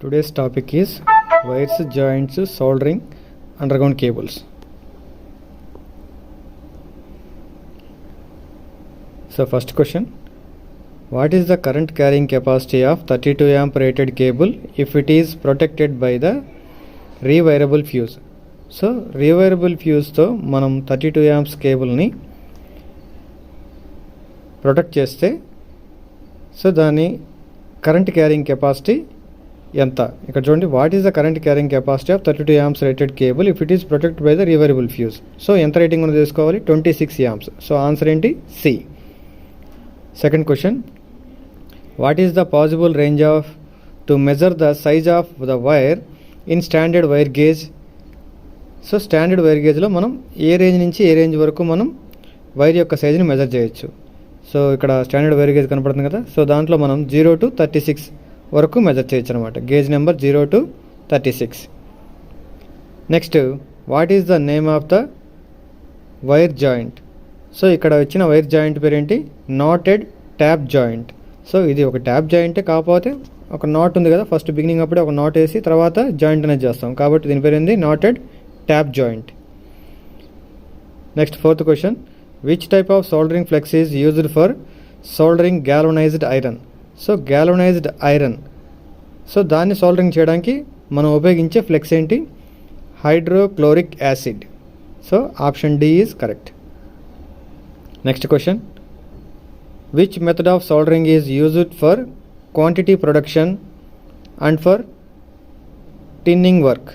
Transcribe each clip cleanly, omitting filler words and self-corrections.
Today's topic is wires, joints, soldering, underground cables. So first question, what is the current carrying capacity of 32 amp rated cable if it is protected by the rewirable fuse? So rewirable fuse తో మనం 32 amps cable ని protect చేస్తే so దాని current carrying capacity ఎంత? ఇక్కడ చూడండి, what is the current carrying capacity of 32 amps rated cable if it is protect by the rewirable fuse. So ఎంత rating ఉన్నది తీసుకోవాలి? 26 amps. సో ఆన్సర్ ఏంటి? C. Second question, what is the possible range of to measure the size of the wire in standard wire gauge? So standard wire గేజ్లో మనం ఏ range నుంచి ఏ range వరకు మనం wire యొక్క సైజుని మెజర్ చేయొచ్చు. సో ఇక్కడ స్టాండర్డ్ వైర్ గేజ్ కనపడుతుంది కదా, సో దాంట్లో మనం 0 to 36 వరకు మెజర్ చేయొచ్చు అనమాట. Gauge number 0 to 36. Next, what is the name of the wire joint? So ఇక్కడ వచ్చిన వైర్ జాయింట్ పేరేంటి? Knotted tap joint. సో ఇది ఒక ట్యాప్ జాయింటే, కాకపోతే ఒక నాట్ ఉంది కదా, ఫస్ట్ బిగినింగ్ అప్పుడే ఒక నాట్ వేసి తర్వాత జాయింట్ అనేది చేస్తాం, కాబట్టి దీని పేరు ఏంది? Knotted tap joint. Next fourth question, which type of soldering flux is used for soldering galvanised iron? So galvanised iron, so దాన్ని సోల్డరింగ్ చేయడానికి మనం ఉపయోగించే ఫ్లెక్స్ ఏంటి? Hydrochloric acid. So option D is correct. Next question, which method of soldering is used for quantity production and for tinning work?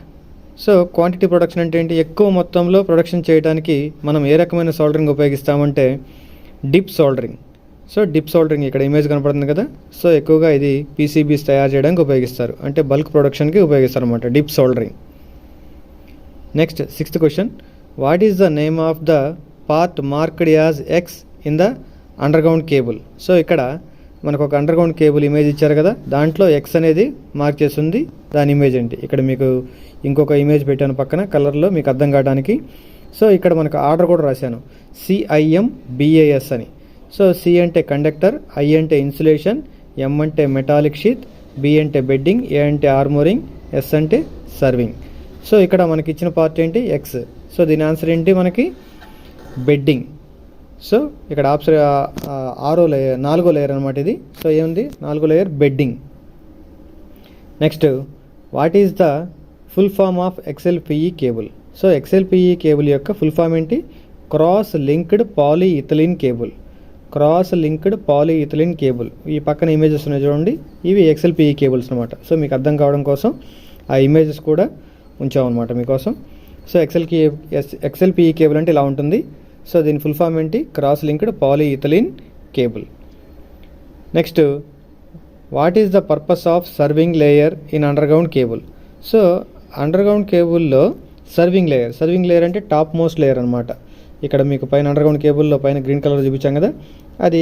So quantity production అంటే ఏంటి? ఎక్కువ మొత్తంలో production చేయడానికి మనం ఏ రకమైన సోల్డరింగ్ ఉపయోగిస్తామంటే dip soldering. So dip soldering ఇక్కడ ఇమేజ్ కనపడుతుంది కదా, సో ఎక్కువగా ఇది పీసీబీస్ తయారు చేయడానికి ఉపయోగిస్తారు, అంటే బల్క్ ప్రొడక్షన్కి ఉపయోగిస్తారు అనమాట dip soldering. Next sixth question, what is the name of the part marked as X in the underground cable? So ఇక్కడ మనకు ఒక అండర్గ్రౌండ్ కేబుల్ ఇమేజ్ ఇచ్చారు కదా, దాంట్లో ఎక్స్ అనేది మార్క్ చేస్తుంది, దాని ఇమేజ్ ఏంటి? ఇక్కడ మీకు ఇంకొక ఇమేజ్ పెట్టాను పక్కన కలర్లో మీకు అర్థం కావడానికి. సో ఇక్కడ మనకు ఆర్డర్ కూడా రాశాను, CIMBAS అని. సో సి అంటే కండక్టర్, ఐ అంటే ఇన్సులేషన్, ఎం అంటే మెటాలిక్ షీత్, బి అంటే బెడ్డింగ్, ఏ అంటే ఆర్మోరింగ్, ఎస్ అంటే సర్వింగ్. సో ఇక్కడ మనకి ఇచ్చిన పార్ట్ ఏంటి? ఎక్స్. సో దీని ఆన్సర్ ఏంటి? మనకి బెడ్డింగ్. సో ఇక్కడ ఆప్షన్ 4వ లేయర్ అనమాట ఇది. సో ఏముంది? 4వ layer bedding. Next, what is the full form of XLPE cable? So XLPE cable యొక్క ఫుల్ ఫామ్ ఏంటి? Cross linked polyethylene cable. Cross linked polyethylene cable. ఈ పక్కన ఇమేజెస్ ఉన్నాయి చూడండి, ఇవి XLPE కేబుల్స్ అనమాట. సో మీకు అర్థం కావడం కోసం ఆ ఇమేజెస్ కూడా ఉంచామన్నమాట మీకోసం. సో XLPE కేబుల్ అంటే ఇలా ఉంటుంది. సో దీని ఫుల్ ఫామ్ ఏంటి? Cross linked polyethylene cable. Next, what is the purpose of serving layer in underground cable? So underground కేబుల్లో సర్వింగ్ లేయర్ అంటే టాప్ మోస్ట్ లేయర్ అనమాట. ఇక్కడ మీకు పైన అండర్గ్రౌండ్ కేబుల్లో పైన గ్రీన్ కలర్ చూపించాం కదా, అది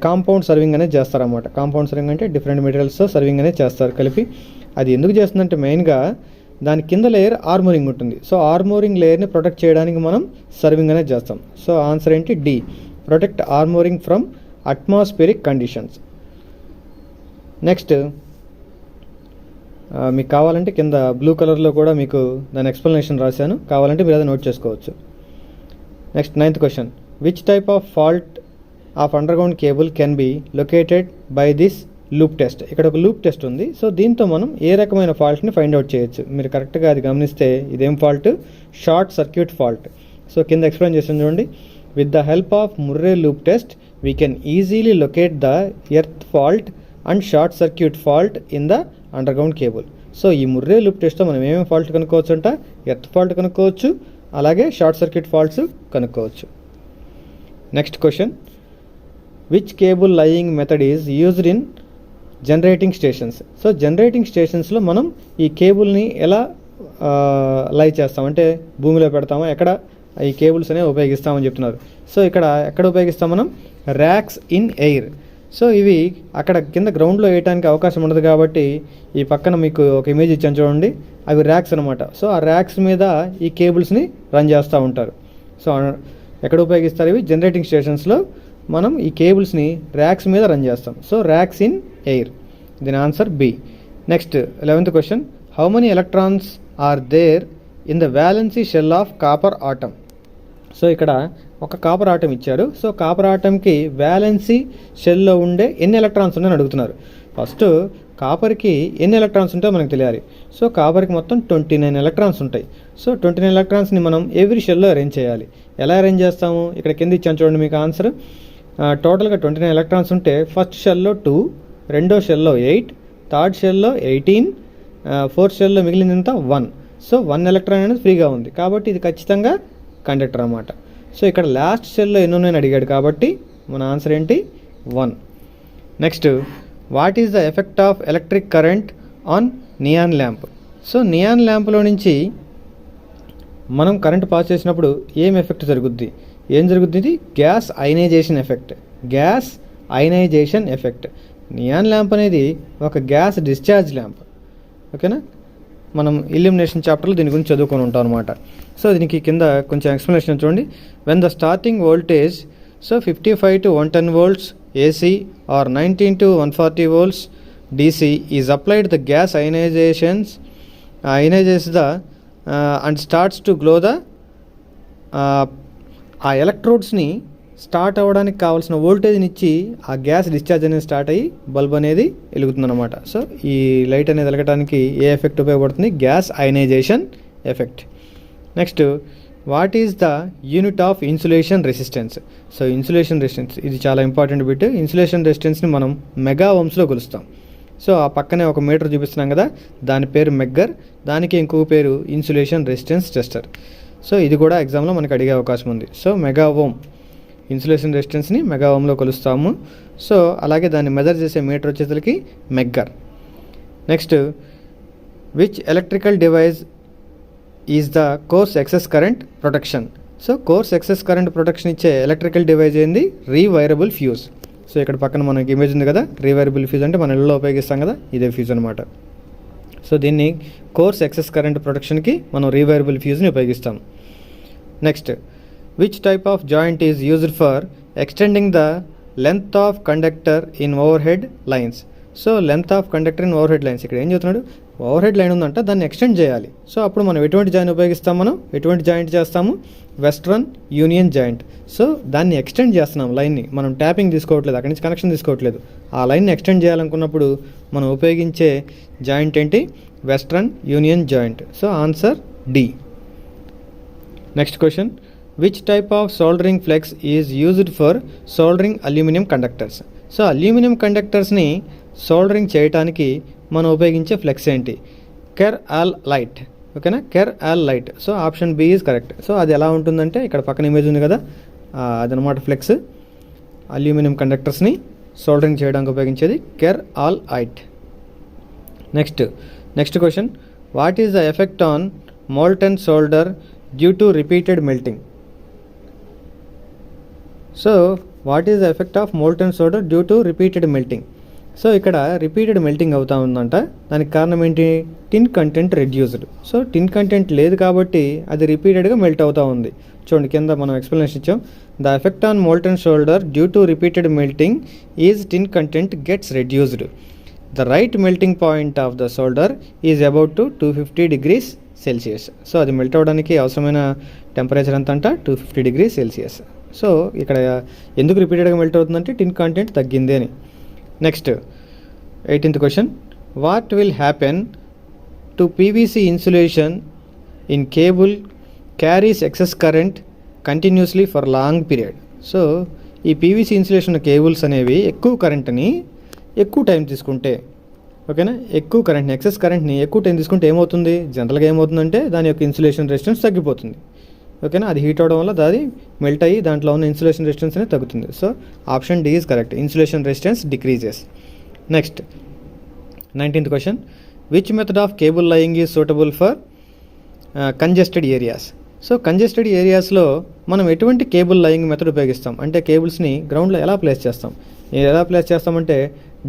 కాంపౌండ్ సర్వింగ్ అనేది చేస్తారన్నమాట. కాంపౌండ్ సర్వింగ్ అంటే డిఫరెంట్ మెటీరియల్స్తో సర్వింగ్ అనేది చేస్తారు కలిపి. అది ఎందుకు చేస్తుందంటే మెయిన్గా దాని కింద లేయర్ ఆర్మోరింగ్ ఉంటుంది. సో ఆర్మోరింగ్ లేయర్ని ప్రొటెక్ట్ చేయడానికి మనం సర్వింగ్ అనేది చేస్తాం. సో ఆన్సర్ ఏంటి? D, protect armouring from atmospheric conditions. Next, మీకు కావాలంటే కింద బ్లూ కలర్లో కూడా మీకు దాని ఎక్స్ప్లెనేషన్ రాశాను, కావాలంటే మీరు అది నోట్ చేసుకోవచ్చు. Next 9th question, which type of fault of underground cable can be located by this loop test? ఇక్కడ ఒక లూప్ టెస్ట్ ఉంది. సో దీంతో మనం ఏ రకమైన ఫాల్ట్ని ఫైండ్ అవుట్ చేయొచ్చు. మీరు కరెక్ట్గా అది గమనిస్తే ఇదేం fault? Short circuit fault. So కింద ఎక్స్ప్లెయిన్ చేసింది చూడండి, with the help of Murray loop test we can easily locate the earth fault and short circuit fault in the underground cable. So ఈ ముర్రే లూప్ టెస్ట్తో మనం ఏమేమి fault కనుక్కోవచ్చు అంట? Earth fault కనుక్కోవచ్చు, అలాగే షార్ట్ సర్క్యూట్ ఫాల్ట్స్ కనుక్కోవచ్చు. Next question, which cable laying method is used in generating stations? So generating స్టేషన్స్లో మనం ఈ కేబుల్ని ఎలా లై చేస్తాం అంటే భూమిలో పెడతామా, ఎక్కడ ఈ కేబుల్స్ అనేవి ఉపయోగిస్తామని చెప్తున్నారు. సో ఇక్కడ ఎక్కడ ఉపయోగిస్తాం మనం? Racks in air. సో ఇవి అక్కడ కింద గ్రౌండ్లో వేయడానికి అవకాశం ఉండదు కాబట్టి ఈ పక్కన మీకు ఒక ఇమేజ్ ఇచ్చాను చూడండి, అవి ర్యాక్స్ అనమాట. సో ఆ ర్యాక్స్ మీద ఈ కేబుల్స్ని రన్ చేస్తూ ఉంటారు. సో ఎక్కడ ఉపయోగిస్తారు? ఇవి జనరేటింగ్ స్టేషన్స్లో మనం ఈ కేబుల్స్ని ర్యాక్స్ మీద రన్ చేస్తాం. సో ర్యాక్స్ ఇన్ ఎయిర్, దీని answer B. Next 11th question, how many electrons are there in the valency shell of copper atom. So ఇక్కడ ఒక కాపర్ ఆటమ్ ఇచ్చారు. సో కాపర్ ఆటమ్కి వ్యాలెన్సీ షెల్లో ఉండే ఎన్ని ఎలక్ట్రాన్స్ ఉన్నాయని అడుగుతున్నారు. ఫస్ట్ కాపర్కి ఎన్ని ఎలక్ట్రాన్స్ ఉంటాయో మనకు తెలియాలి. సో కాపర్కి మొత్తం 29 ఎలక్ట్రాన్స్ ఉంటాయి. సో 29 ఎలక్ట్రాన్స్ని మనం ఎవ్రీ షెల్లో అరేంజ్ చేయాలి. ఎలా అరేంజ్ చేస్తాము, ఇక్కడ కింద ఇచ్చాను చూడండి మీకు ఆన్సర్. టోటల్గా 29 ఎలక్ట్రాన్స్ ఉంటే ఫస్ట్ షెల్లో 2, రెండో షెల్లో 8, థర్డ్ షెల్లో 18, ఫోర్త్ షెల్లో మిగిలినంత 1. సో 1 ఎలక్ట్రాన్ అనేది ఫ్రీగా ఉంది కాబట్టి ఇది ఖచ్చితంగా కండక్టర్ అన్నమాట. సో ఇక్కడ లాస్ట్ షెల్లో ఎన్ని ఉన్నాయని అడిగాడు కాబట్టి మన ఆన్సర్ ఏంటి, 1. Next, what is the effect of electric current on neon lamp. So neon ల్యాంప్లో నుంచి మనం కరెంట్ పాస్ చేసినప్పుడు ఏం ఎఫెక్ట్ జరుగుద్ది, ఏం జరుగుద్ది, ఇది gas ionisation effect. Gas ionisation effect. Neon lamp అనేది ఒక గ్యాస్ డిశ్చార్జ్ ల్యాంప్. ఓకేనా, మనం ఇల్యూమినేషన్ చాప్టర్లో దీని గురించి చదువుకొని ఉంటాం అనమాట. సో దీనికి కింద కొంచెం ఎక్స్ప్లెనేషన్ చూడండి. When the starting voltage 55 to 110 volts AC or 19 to 140 volts DC is applied, the gas ionizes the and starts to glow the ఆ ఎలక్ట్రోడ్స్ని స్టార్ట్ అవ్వడానికి కావాల్సిన వోల్టేజ్ని ఇచ్చి ఆ గ్యాస్ డిశ్చార్జ్ అనేది స్టార్ట్ అయ్యి బల్బ్ అనేది వెలుగుతుందన్నమాట. సో ఈ లైట్ అనేది వెలగడానికి ఏ ఎఫెక్ట్ ఉపయోగపడుతుంది, gas ionisation effect. Next, what is the unit of insulation resistance. So insulation resistance ఇది చాలా ఇంపార్టెంట్ బిట్. ఇన్సులేషన్ రెసిస్టెన్స్ని మనం మెగా ఓమ్స్లో కొలుస్తాం. సో ఆ పక్కనే ఒక మీటర్ చూపిస్తున్నాం కదా, దాని పేరు మెగ్గర్, దానికి ఇంకొక పేరు ఇన్సులేషన్ రెసిస్టెన్స్ టెస్టర్. సో ఇది కూడా ఎగ్జామ్లో మనకు అడిగే అవకాశం ఉంది. సో మెగా ఓమ్, ఇన్సులేషన్ రెసిస్టెన్స్ని మెగా ఓమ్లో కొలుస్తాము. సో అలాగే దాన్ని మెజర్ చేసే మీటర్ వచ్చేసరికి megger. Next, which electrical device is the coarse excess current protection. So coarse excess current protection ఇచ్చే ఎలక్ట్రికల్ డివైస్ ఏంది, రీవైరబుల్ ఫ్యూజ్. సో ఇక్కడ పక్కన మనకి ఇమేజ్ ఉంది కదా, రీవైరబుల్ ఫ్యూజ్ అంటే మన ఇళ్ళలో ఉపయోగిస్తాం కదా, ఇదే ఫ్యూజ్ అనమాట. సో దీన్ని కోర్స్ ఎక్సెస్ కరెంట్ ప్రొటెక్షన్కి మనం రీవైరబుల్ ఫ్యూజ్ని ఉపయోగిస్తాం. Next, which type of joint is used for extending the length of conductor in over head lines. So length of conductor in over head lines, ఇక్కడ ఏం చెప్తున్నాడు, ఓవర్ హెడ్ లైన్ ఉందంట, దాన్ని extend చేయాలి. So అప్పుడు మనం ఎటువంటి జాయింట్ ఉపయోగిస్తాం, మనం ఎటువంటి జాయింట్ చేస్తాము, వెస్ట్రన్ యూనియన్ జాయింట్. సో దాన్ని ఎక్స్టెండ్ చేస్తున్నాం లైన్ని, మనం ట్యాపింగ్ తీసుకోవట్లేదు, అక్కడి నుంచి కనెక్షన్ తీసుకోవట్లేదు, ఆ లైన్ని ఎక్స్టెండ్ చేయాలనుకున్నప్పుడు మనం ఉపయోగించే జాయింట్ ఏంటి, Western Union joint. So answer D. Next question, which type of soldering flux is used for soldering aluminium conductors. So aluminium కండక్టర్స్ని సోల్డరింగ్ చేయడానికి మనం ఉపయోగించే ఫ్లెక్స్ ఏంటి, కెర్ ఆల్ లైట్. ఓకేనా, Kerallite. So option B is correct. So అది ఎలా ఉంటుందంటే ఇక్కడ పక్కన ఇమేజ్ ఉంది కదా, అదనమాట ఫ్లెక్స్. అల్యూమినియం కండక్టర్స్ని సోల్డరింగ్ చేయడానికి ఉపయోగించేది కెర్ all light. Next question, what is the effect on molten solder due to repeated melting. So what is the effect of molten solder due to repeated melting. So ఇక్కడ repeated melting అవుతా ఉందంట, దానికి కారణం ఏంటి, టిన్ content reduced. So టిన్ content లేదు కాబట్టి అది రిపీటెడ్గా మెల్ట్ అవుతూ ఉంది. చూడండి కింద మనం ఎక్స్ప్లెనేషన్ ఇచ్చాం, the effect on molten solder due to repeated melting is tin content gets reduced. The right melting point of the solder is about to 250 degrees Celsius. So అది మెల్ట్ అవ్వడానికి అవసరమైన టెంపరేచర్ ఎంత అంట, 250 degrees Celsius. సో ఇక్కడ ఎందుకు రిపీటెడ్గా melt అవుతుందంటే టిన్ content తగ్గింది అని. Next 18th question, what will happen to PVC insulation in cable carries excess current continuously for long period. So ఈ పీవీసీ ఇన్సులేషన్ కేబుల్స్ అనేవి ఎక్కువ కరెంట్ని ఎక్కువ టైం తీసుకుంటే, ఓకేనా, ఎక్కువ కరెంట్ని ఎక్సెస్ కరెంట్ని ఎక్కువ టైం తీసుకుంటే ఏమవుతుంది, జనరల్గా ఏమవుతుందంటే దాని యొక్క ఇన్సులేషన్ రెసిస్టెన్స్ తగ్గిపోతుంది. ఓకేనా, అది హీట్ అవడం వల్ల అది మెల్ట్ అయ్యి దాంట్లో ఉన్న ఇన్సులేషన్ రెసిస్టెన్స్ అనేది తగ్గుతుంది. So option D is correct, insulation resistance decreases. Next 19th question, which method of cable laying is suitable for congested areas. So congested ఏరియాస్లో మనం ఎటువంటి కేబుల్ లయింగ్ మెథడ్ ఉపయోగిస్తాం అంటే కేబుల్స్ని గ్రౌండ్లో ఎలా ప్లేస్ చేస్తామంటే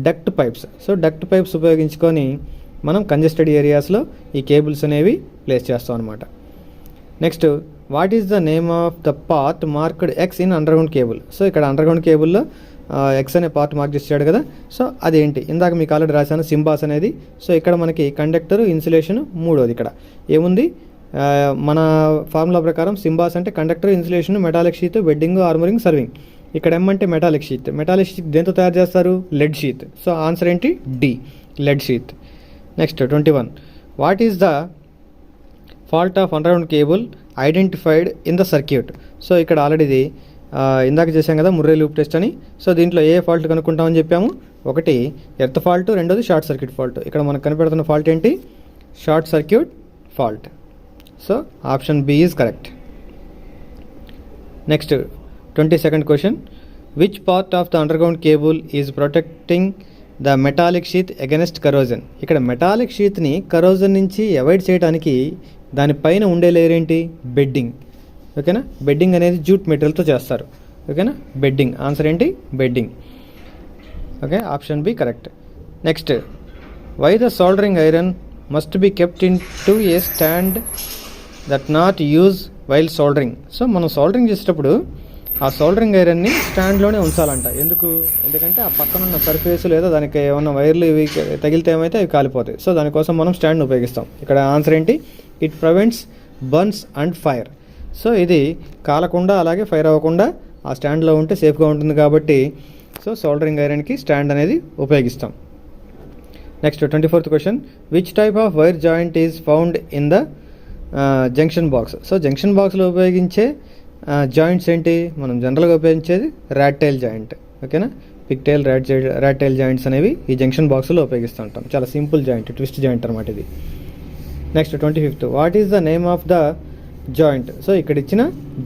duct pipes. So duct pipes ఉపయోగించుకొని మనం కంజెస్టెడ్ ఏరియాస్లో ఈ కేబుల్స్ అనేవి ప్లేస్ చేస్తాం అనమాట. Next, what is the name of the part marked X in underground cable. So ఇక్కడ అండర్గ్రౌండ్ కేబుల్లో ఎక్స్ అనే పార్ట్ మార్క్ చేసాడు కదా. సో అదేంటి, ఇందాక మీకు ఆల్రెడీ రాశాను సింబాస్ అనేది. సో ఇక్కడ మనకి కండక్టర్, ఇన్సులేషన్ మూడోది. ఇక్కడ ఏముంది, మన ఫార్ములా ప్రకారం సింబాస్ అంటే conductor, insulation, metallic sheath, bedding, armouring, serving. ఇక్కడ ఎం అంటే మెటాలిక్ షీత్. మెటాలిక్ షీత్ దేంతో తయారు చేస్తారు, లెడ్ షీత్. సో ఆన్సర్ ఏంటి, D, lead sheath. Next 21, what is the fault of underground cable identified in the circuit. So ఇక్కడ already ఇది ఇందాక చేసాం కదా ముర్రే లూప్ టెస్ట్ అని. సో దీంట్లో ఏ ఫాల్ట్ కనుక్కుంటామని చెప్పాము, ఒకటి ఎర్త్ ఫాల్ట్, రెండోది షార్ట్ సర్క్యూట్ ఫాల్ట్. ఇక్కడ మనకు కనిపెడుతున్న ఫాల్ట్ ఏంటి, short circuit fault. So option B is correct. Next 22nd question, which part of the underground cable is protecting the metallic sheath against corrosion. ఇక్కడ metallic షీత్ని corrosion నుంచి avoid చేయడానికి దానిపైన ఉండే layer ఏంటి, బెడ్డింగ్. ఓకేనా, బెడ్డింగ్ అనేది jute మెటీరియల్తో చేస్తారు. ఓకేనా, బెడ్డింగ్. ఆన్సర్ ఏంటి, bedding. Okay, option B correct. Next, why the soldering iron must be kept in to a stand that not use while soldering. So మనం సోల్డరింగ్ చేసేటప్పుడు ఆ సోల్డరింగ్ ఐరన్ని స్టాండ్లోనే ఉంచాలంట. ఎందుకంటే ఆ పక్కన ఉన్న సర్ఫేస్ లేదా దానికి ఏమన్నా వైర్లు ఇవి తగిలితే ఏమైతే అవి కాలిపోతాయి. సో దానికోసం మనం స్టాండ్ ఉపయోగిస్తాం. ఇక్కడ ఆన్సర్ ఏంటి, it prevents burns and fire. So ఇది కాలకుండా అలాగే ఫైర్ అవ్వకుండా ఆ స్టాండ్లో ఉంటే సేఫ్గా ఉంటుంది కాబట్టి సో సోల్డరింగ్ ఐరన్కి స్టాండ్ అనేది ఉపయోగిస్తాం. Next 24th question, which type of wire joint is found in the junction box. So junction బాక్స్లో ఉపయోగించే జాయింట్స్ ఏంటి, మనం జనరల్గా ఉపయోగించేది ర్యాట్ టైల్ జాయింట్. ఓకేనా, pick tail, rat tail joints అనేవి ఈ జంక్షన్ బాక్స్లో ఉపయోగిస్తూ ఉంటాం. చాలా సింపుల్ జాయింట్, ట్విస్ట్ జాయింట్ అనమాట ఇది. Next 25th, what is the name of the joint. So ఇక్కడ ఇచ్చిన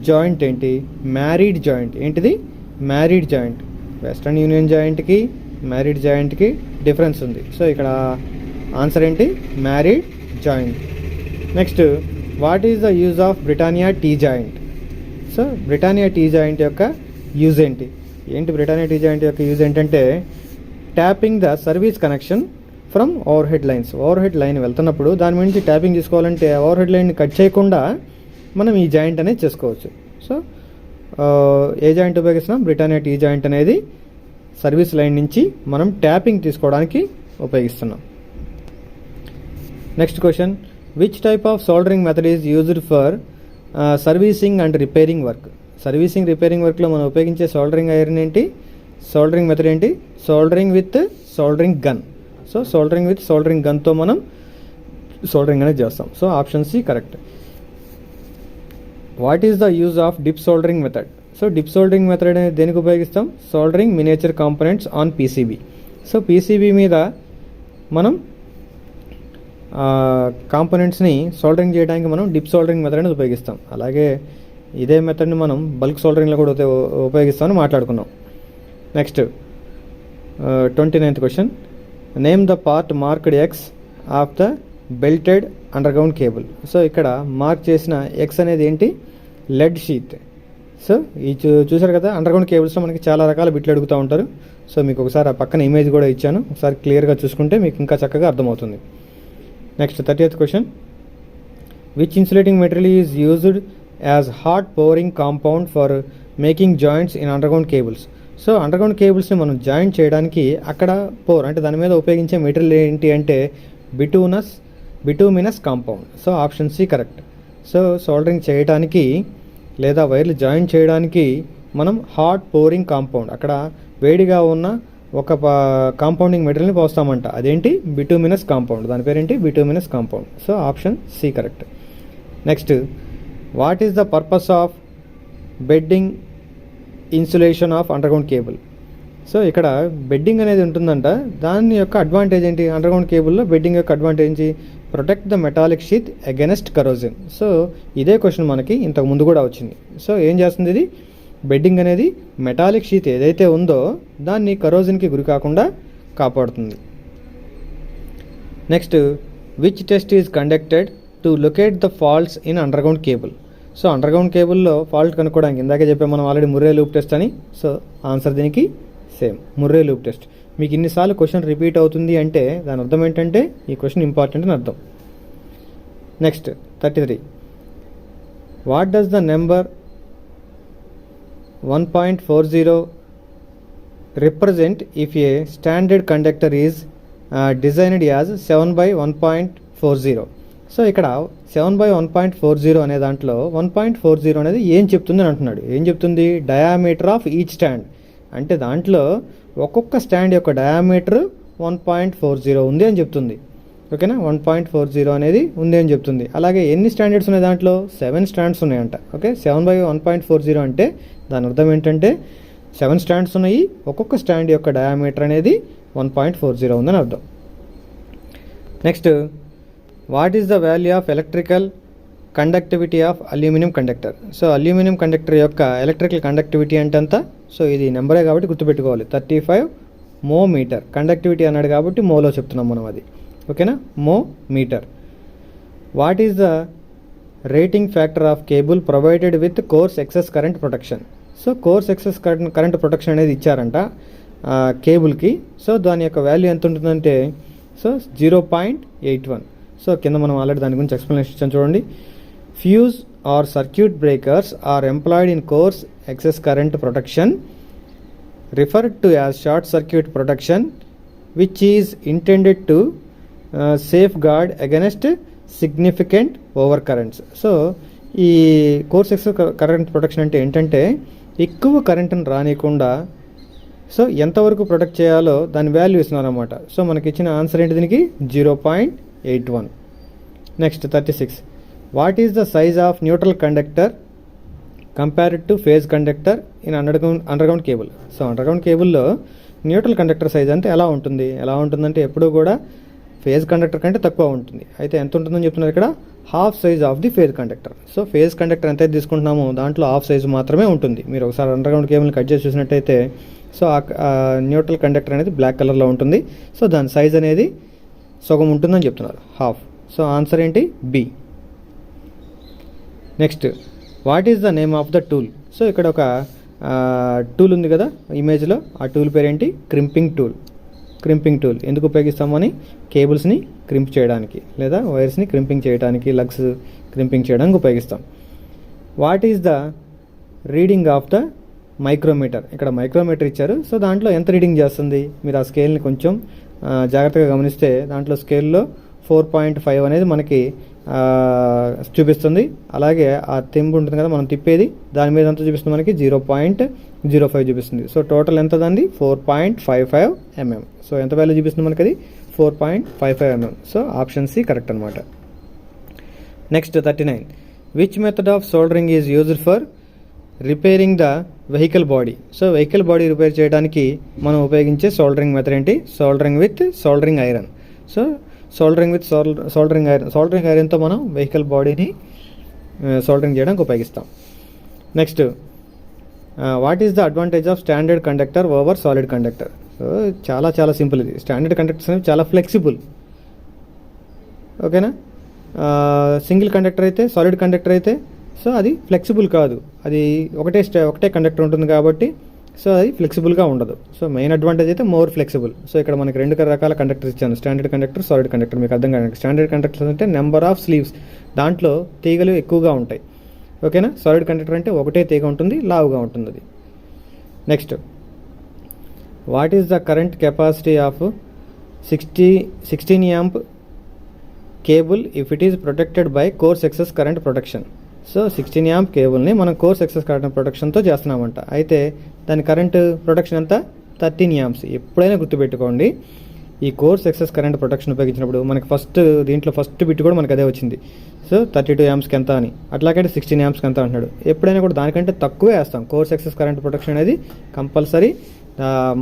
జాయింట్ ఏంటి, మ్యారీడ్ జాయింట్. ఏంటిది, మ్యారీడ్ జాయింట్. వెస్ట్రన్ యూనియన్ జాయింట్కి మ్యారీడ్ జాయింట్కి డిఫరెన్స్ ఉంది. సో ఇక్కడ ఆన్సర్ ఏంటి, married joint. Next, what is the use of Britannia tee joint. So Britannia tee joint యొక్క యూజ్ ఏంటి, బ్రిటానియా టీ జాయింట్ యొక్క యూజ్ ఏంటంటే tapping the service connection from overhead lines. Overhead line వెళ్తున్నప్పుడు దాని నుంచి tapping చేసుకోవాలంటే over head లైన్ని cut చేయకుండా మనం ఈ జాయింట్ అనేది చేసుకోవచ్చు. సో ఏ జాయింట్ ఉపయోగిస్తున్నాం, బ్రిటానియా టీ జాయింట్ అనేది సర్వీస్ లైన్ నుంచి మనం ట్యాపింగ్ తీసుకోవడానికి ఉపయోగిస్తున్నాం. Next question, which type of soldering method is used for servicing and repairing work. Servicing, repairing వర్క్లో మనం ఉపయోగించే సోల్డరింగ్ ఐరన్ ఏంటి, సోల్డరింగ్ మెథడ్ ఏంటి, soldering with soldering gun. So soldering with soldering గన్తో మనం సోల్డరింగ్ అనేది చేస్తాం. So option C correct. What is the use of dip soldering method. So dip soldering method అనేది దేనికి ఉపయోగిస్తాం, soldering miniature components on PCB. So PCB మీద మనం కాంపోనెంట్స్ని soldering చేయడానికి మనం డిప్ సోల్డరింగ్ మెథడ్ అనేది ఉపయోగిస్తాం. అలాగే ఇదే మెథడ్ని మనం బల్క్ సోల్డరింగ్లో కూడా ఉపయోగిస్తామని మాట్లాడుకున్నాం. Next 29th question, name the part marked X of the belted underground cable. So ఇక్కడ మార్క్ చేసిన ఎక్స్ అనేది ఏంటి, లెడ్ షీత్. సో ఈ చూసారు కదా, అండర్గ్రౌండ్ కేబుల్స్లో మనకి చాలా రకాల బిట్లు అడుగుతూ ఉంటారు. సో మీకు ఒకసారి ఆ పక్కన ఇమేజ్ కూడా ఇచ్చాను, ఒకసారి క్లియర్గా చూసుకుంటే మీకు ఇంకా చక్కగా అర్థమవుతుంది. Next 30th question, which insulating material is used as hot pouring compound for making joints in underground cables. So underground కేబుల్స్ని మనం జాయింట్ చేయడానికి అక్కడ అంటే దాని మీద ఉపయోగించే మెటీరియల్ ఏంటి అంటే bituminous compound. So option C correct. So soldering చేయడానికి లేదా వైర్లు జాయింట్ చేయడానికి మనం హాట్ పోరింగ్ కాంపౌండ్, అక్కడ వేడిగా ఉన్న ఒక కాంపౌండింగ్ మెటీరియల్ని పోస్తామంట. అదేంటి, బిటూమినస్ కాంపౌండ్. దాని పేరేంటి, bituminous compound. So option C correct. Next, what is the purpose of bedding insulation of underground cable. So ఇక్కడ బెడ్డింగ్ అనేది ఉంటుందంట, దాని యొక్క అడ్వాంటేజ్ ఏంటి, అండర్గ్రౌండ్ కేబుల్లో బెడ్డింగ్ యొక్క అడ్వాంటేజ్ ఏంటి, protect the metallic sheath against corrosion. So ఇదే క్వశ్చన్ మనకి ఇంతకు ముందు కూడా వచ్చింది. సో ఏం చేస్తుంది ఇది, బెడ్డింగ్ అనేది మెటాలిక్ షీత్ ఏదైతే ఉందో దాన్ని కరోజన్కి గురి కాకుండా కాపాడుతుంది. Next, which test is conducted to locate the faults in underground cable. So underground కేబుల్లో ఫాల్ట్ కనుక్కోవడానికి ఇందాకే చెప్పాం మనం ఆల్రెడీ ముర్రే లూప్ టెస్ట్ అని. సో ఆన్సర్ దీనికి సేమ్, ముర్రే లూప్ టెస్ట్. మీకు ఇన్నిసార్లు క్వశ్చన్ రిపీట్ అవుతుంది అంటే దాని అర్థం ఏంటంటే ఈ క్వశ్చన్ ఇంపార్టెంట్ అని అర్థం. Next 33, what does the number 1.40 represent if a standard conductor is designed as 7/1.40? So ఇక్కడ 7/1.40 అనే దాంట్లో 1.40 అనేది ఏం చెప్తుంది అని అంటున్నాడు. ఏం చెప్తుంది? Diameter of each stand. అంటే దాంట్లో ఒక్కొక్క స్టాండ్ యొక్క డయామీటర్ 1.40 ఉంది అని చెప్తుంది. ఓకేనా, 1.40 అనేది ఉంది అని చెప్తుంది. అలాగే ఎన్ని స్టాండర్డ్స్ ఉన్నాయి దాంట్లో? 7 స్టాండ్స్ ఉన్నాయంట. ఓకే, 7/1.40 అంటే దాని అర్థం ఏంటంటే 7 స్టాండ్స్ ఉన్నాయి, ఒక్కొక్క స్టాండ్ యొక్క డయామీటర్ అనేది 1.40 ఉందని అర్థం. Next, what is the value of electrical conductivity of aluminium conductor? So aluminium conductor యొక్క ఎలక్ట్రికల్ కండక్టివిటీ అంటే ఎంత? సో ఇది నెంబరే కాబట్టి గుర్తుపెట్టుకోవాలి, 35 మో మీటర్. కండక్టివిటీ అన్నాడు కాబట్టి మోలో చెప్తున్నాం మనం అది. ఓకేనా, మో meter. What is the rating factor of cable provided with coarse excess current protection? So coarse excess current protection అనేది ఇచ్చారంట కేబుల్కి. సో దాని యొక్క వాల్యూ ఎంత ఉంటుందంటే సో 0.81. సో కింద మనం ఆల్రెడీ దాని గురించి ఎక్స్ప్లెనేషన్ ఇచ్చాను చూడండి. Fuse or circuit breakers are employed in coarse excess current protection referred to as short circuit protection which is intended to safeguard against significant over currents. So ఈ coarse excess current protection అంటే ఏంటంటే ఎక్కువ కరెంట్ని రానియకుండా so ఎంతవరకు protect చేయాలో దాని value ఇస్తున్నారు అనమాట. సో మనకి ఇచ్చిన ఆన్సర్ ఏంటి దీనికి? 0.81. Next 36. What is the size of neutral conductor compared to phase conductor in underground cable? So underground కేబుల్లో న్యూట్రల్ కండక్టర్ సైజ్ అంటే ఎలా ఉంటుందంటే ఎప్పుడూ కూడా ఫేజ్ కండక్టర్ కంటే తక్కువ ఉంటుంది. అయితే ఎంత ఉంటుందని చెప్తున్నారు ఇక్కడ? Half size of the phase conductor. So phase conductor ఎంత తీసుకుంటున్నామో దాంట్లో హాఫ్ సైజు మాత్రమే ఉంటుంది. మీరు ఒకసారి అండర్గ్రౌండ్ కేబుల్ని కట్ చేసి చూసినట్టయితే సో ఆ న్యూట్రల్ కండక్టర్ అనేది బ్లాక్ కలర్లో ఉంటుంది. సో దాని సైజ్ అనేది సగం ఉంటుందని చెప్తున్నారు, హాఫ్. సో ఆన్సర్ ఏంటి? B. Next, what is the name of the tool? So ఇక్కడ ఒక టూల్ ఉంది కదా ఇమేజ్లో, ఆ టూల్ పేరేంటి? Crimping tool. క్రింపింగ్ టూల్ ఎందుకు ఉపయోగిస్తామని? కేబుల్స్ని క్రింప్ చేయడానికి లేదా వైర్స్ని క్రింపింగ్ చేయడానికి, లగ్స్ క్రింపింగ్ చేయడానికి ఉపయోగిస్తాం. What is the reading of the micrometer? ఇక్కడ మైక్రోమీటర్ ఇచ్చారు. సో దాంట్లో ఎంత రీడింగ్ చేస్తుంది? మీరు ఆ స్కేల్ని కొంచెం జాగ్రత్తగా గమనిస్తే దాంట్లో స్కేల్లో 4.5 అనేది మనకి చూపిస్తుంది. అలాగే ఆ తెంపు ఉంటుంది కదా మనం తిప్పేది, దాని మీద ఎంత చూపిస్తుంది మనకి? 0.05 చూపిస్తుంది. సో టోటల్ ఎంత దాన్ని? 4.55 mm. సో ఎంత వాల్యూ చూపిస్తుంది మనకి? అది 4.55 mm. So option C correct అనమాట. Next 39. Which method of soldering is used for repairing the vehicle body? So vehicle body repair చేయడానికి మనం ఉపయోగించే సోల్డరింగ్ మెథడ్ ఏంటి? Soldering with soldering iron. So soldering with soldering ఐరన్తో మనం vehicle బాడీని soldering చేయడానికి ఉపయోగిస్తాం. Next, what is the advantage of standard conductor over solid conductor? So చాలా సింపుల్ ఇది. స్టాండర్డ్ కండక్టర్స్ అనేవి చాలా ఫ్లెక్సిబుల్. ఓకేనా, సింగిల్ కండక్టర్ అయితే, సాలిడ్ కండక్టర్ అయితే సో అది ఫ్లెక్సిబుల్ కాదు. అది ఒకటే కండక్టర్ ఉంటుంది కాబట్టి సో అది ఫ్లెక్సిబుల్గా ఉండదు. సో మెయిన్ అడ్వాంటేజ్ అయితే మోర్ ఫ్లెక్సిబుల్. సో ఇక్కడ మనకి 2 రకాల కండక్టర్స్ ఇచ్చాను, స్టాండర్డ్ కండక్టర్, సాలిడ్ కండక్టర్. మీకు అర్థం కాదు. స్టాండర్డ్ కండక్టర్స్ అంటే నెంబర్ ఆఫ్ స్లీవ్స్, దాంట్లో తీగలు ఎక్కువగా ఉంటాయి. ఓకేనా, సాలిడ్ కండక్టర్ అంటే ఒకటే తీగ ఉంటుంది, లావుగా ఉంటుంది అది. Next, what is the current capacity of 16 amp cable if it is protected by course excess current protection? So 16 amp కేబుల్ని మనం కోర్స్ ఎక్సెస్ కరెంట్ ప్రొటెక్షన్తో చేస్తున్నామంట. అయితే దాని కరెంటు ప్రొటెక్షన్ ఎంత? 13 amps. ఎప్పుడైనా గుర్తుపెట్టుకోండి, ఈ కోర్స్ ఎక్సెస్ కరెంట్ ప్రొటెక్షన్ ఉపయోగించినప్పుడు మనకి దీంట్లో ఫస్ట్ బిట్ కూడా మనకు అదే వచ్చింది. సో 32 amps ఎంత అని, అట్లాగే 16 amps ఎంత అంటున్నాడు. ఎప్పుడైనా కూడా దానికంటే తక్కువే వేస్తాం. కోర్స్ ఎక్సెస్ కరెంట్ ప్రొటెక్షన్ అనేది కంపల్సరీ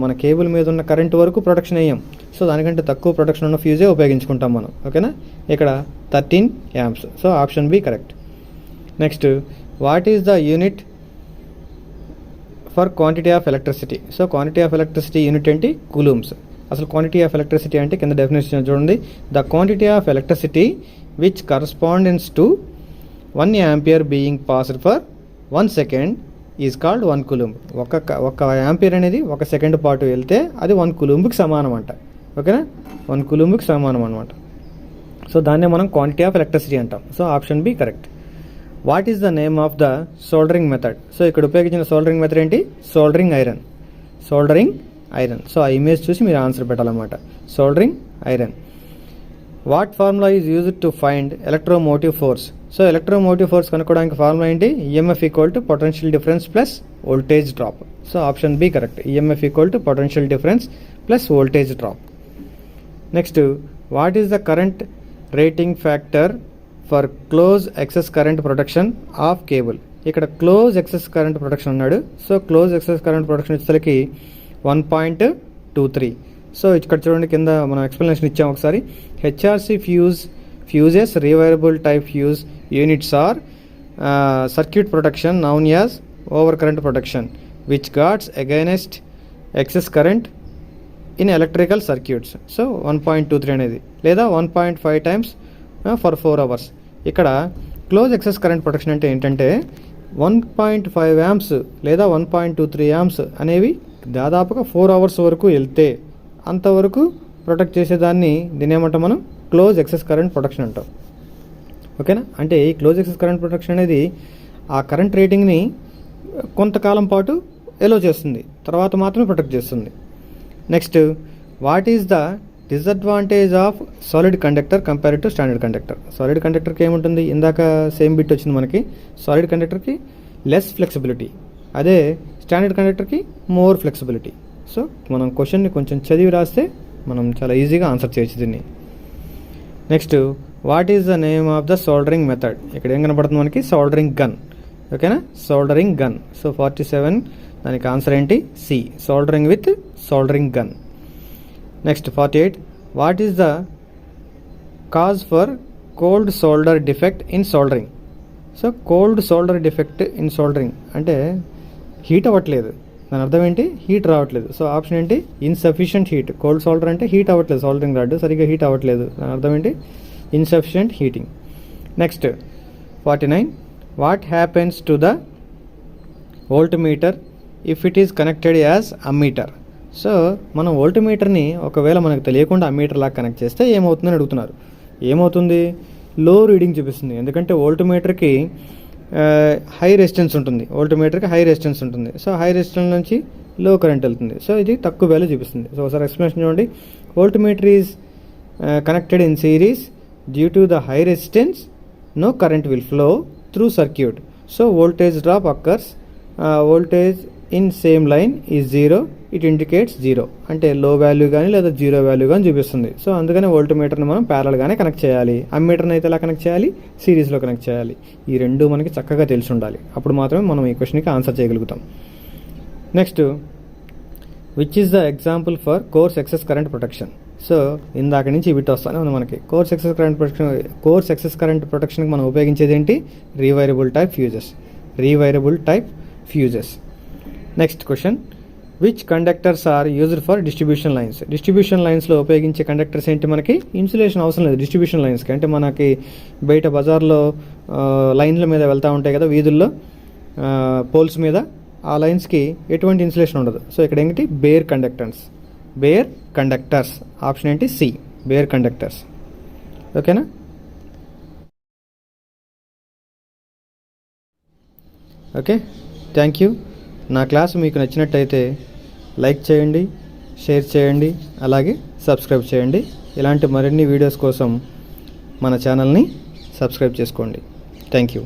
మన కేబుల్ మీద ఉన్న కరెంట్ వరకు ప్రొటెక్షన్ వేయం. సో దానికంటే తక్కువ ప్రొటెక్షన్ ఉన్న ఫ్యూజే ఉపయోగించుకుంటాం మనం. ఓకేనా, ఇక్కడ 13 amps. So option B correct. Next, what is the unit for quantity of electricity? So quantity of electricity unit ఏంటి? కూలూమ్స్. అసలు క్వాంటిటీ ఆఫ్ ఎలక్ట్రిసిటీ అంటే కింద డెఫినేషన్ చూడండి. The quantity of electricity which correspondence to 1 ampere being passed for 1 second is called 1 coulomb. ఒక ampere అనేది 1 second పాటు వెళ్తే అది 1 coulombకి సమానం అంట. ఓకేనా, 1 coulombకి సమానం అనమాట. సో దాన్నే మనం క్వాంటిటీ ఆఫ్ ఎలక్ట్రిసిటీ అంటాం. So option B correct. What is the name of the soldering method? So ఇక్కడ ఉపయోగించిన సోల్డరింగ్ మెథడ్ ఏంటి? Soldering iron. Soldering iron. So ఆ ఇమేజ్ చూసి మీరు ఆన్సర్ పెట్టాలన్నమాట. Soldering iron. What formula is used to find electromotive force? So electromotive force కనుక్కోవడానికి formula ఏంటి? EMF equal to potential difference plus voltage drop. So option B correct. EMF equal to potential difference plus voltage drop. Next, what is the current rating factor for close excess current protection of cable? ఇక్కడ close excess current protection అన్నాడు. So close excess current protection వచ్చేసరికి 1.23. So ఇక్కడ చూడండి, కింద మనం explanation ఇచ్చాం ఒకసారి. HRC fuses rewirable type fuse units are circuit protection known as over current protection which guards against excess current in electrical circuits. So 1.23 అనేది, లేదా 1.5 టైమ్స్ ఫర్ 4 అవర్స్. ఇక్కడ క్లోజ్ ఎక్సెస్ కరెంట్ ప్రొటెక్షన్ అంటే ఏంటంటే 1.5 amps లేదా 1.23 amps అనేవి దాదాపుగా 4 hours వరకు వెళ్తే అంతవరకు ప్రొటెక్ట్ చేసేదాన్ని దీని ఏమంటాం మనం? క్లోజ్ ఎక్సెస్ కరెంట్ ప్రొటెక్షన్ అంటాం. ఓకేనా? అంటే ఈ క్లోజ్ ఎక్సెస్ కరెంట్ ప్రొటెక్షన్ అనేది ఆ కరెంట్ రేటింగ్ని కొంతకాలం పాటు ఎలో చేస్తుంది, తర్వాత మాత్రమే ప్రొటెక్ట్ చేస్తుంది. Next, what is the disadvantage of solid conductor compared to standard conductor? Solid కండక్టర్కి ఏముంటుంది? ఇందాక సేమ్ బిట్ వచ్చింది మనకి. సాలిడ్ కండక్టర్కి లెస్ ఫ్లెక్సిబిలిటీ, అదే స్టాండర్డ్ కండక్టర్కి మోర్ ఫ్లెక్సిబిలిటీ. సో మనం క్వశ్చన్ని కొంచెం చదివి రాస్తే మనం చాలా ఈజీగా ఆన్సర్ చేయొచ్చు దీన్ని. Next, what is the name of the soldering method? ఇక్కడ ఏం కనపడుతుంది మనకి? Soldering gun. ఓకేనా? Soldering gun. సో 47 దానికి ఆన్సర్ ఏంటి? C, soldering with soldering gun. Next 48, what is the cause for cold solder defect in soldering? So cold solder defect in soldering అంటే heat అవ్వట్లేదు, దాని అర్థం ఏంటి? హీట్ రావట్లేదు. సో ఆప్షన్ ఏంటి? Insufficient heat. కోల్డ్ సోల్డర్ అంటే heat అవ్వట్లేదు, soldering rod సరిగ్గా హీట్ అవ్వట్లేదు, దాని అర్థం ఏంటి? Insufficient heating. Next 49, what happens to the voltmeter if it is connected as ammeter? So మనం వోల్ట్మీటర్ని ఒకవేళ మనకు తెలియకుండా అమ్మీటర్ లాగా కనెక్ట్ చేస్తే ఏమవుతుందని అడుగుతున్నారు. ఏమవుతుంది? లో రీడింగ్ చూపిస్తుంది. ఎందుకంటే వోల్ట్మీటర్కి హై రెసిస్టెన్స్ ఉంటుంది, వోల్ట్మీటర్కి హై రెసిస్టెన్స్ ఉంటుంది. సో హై రెసిస్టెన్స్ నుంచి లో కరెంట్ వెళ్తుంది. సో ఇది తక్కువ వాల్యూ చూపిస్తుంది. సో ఒకసారి ఎక్స్ప్లెనేషన్ చూడండి. Voltmeter is connected in series due to the high resistance, no current will flow through circuit. So voltage drop occurs. Voltage in same line is 0. It indicates 0. అంటే లో value కానీ లేదా zero value కానీ చూపిస్తుంది. So అందుకనే వోల్ట్మీటర్ని మనం ప్యారల్గానే connect చేయాలి. అమ్మీటర్ని అయితే ఎలా కనెక్ట్ చేయాలి? సిరీస్లో కనెక్ట్ చేయాలి. ఈ రెండు మనకి చక్కగా తెలిసి ఉండాలి, అప్పుడు మాత్రమే మనం ఈ క్వశ్చన్కి ఆన్సర్ చేయగలుగుతాం. Next, which is the example for course excess current protection? So ఇందాక నుంచి బిట్ వస్తానే ఉంది మనకి. కోర్స్ ఎక్సెస్ కరెంట్ ప్రొటెక్షన్కి మనం ఉపయోగించేది ఏంటి? Rewirable type fuses. Rewirable type fuses. Next question, which conductors are used for distribution lines? Distribution లైన్స్లో ఉపయోగించే కండక్టర్స్ ఏంటి? మనకి ఇన్సులేషన్ అవసరం లేదు డిస్ట్రిబ్యూషన్ లైన్స్కి. అంటే మనకి బయట బజార్లో లైన్ల మీద వెళ్తూ ఉంటాయి కదా, వీధుల్లో పోల్స్ మీద, ఆ లైన్స్కి ఎటువంటి ఇన్సులేషన్ ఉండదు. సో ఇక్కడ ఏంటి? Bare conductors. ఆప్షన్ ఏంటి? C, bare conductors. ఓకేనా? Okay, thank you. నా క్లాస్ మీకు నచ్చినట్టయితే లైక్ చేయండి, షేర్ చేయండి, అలాగే సబ్స్క్రైబ్ చేయండి. ఇలాంటి మరిన్ని వీడియోస్ కోసం మన ఛానల్ని సబ్స్క్రైబ్ చేసుకోండి. Thank you.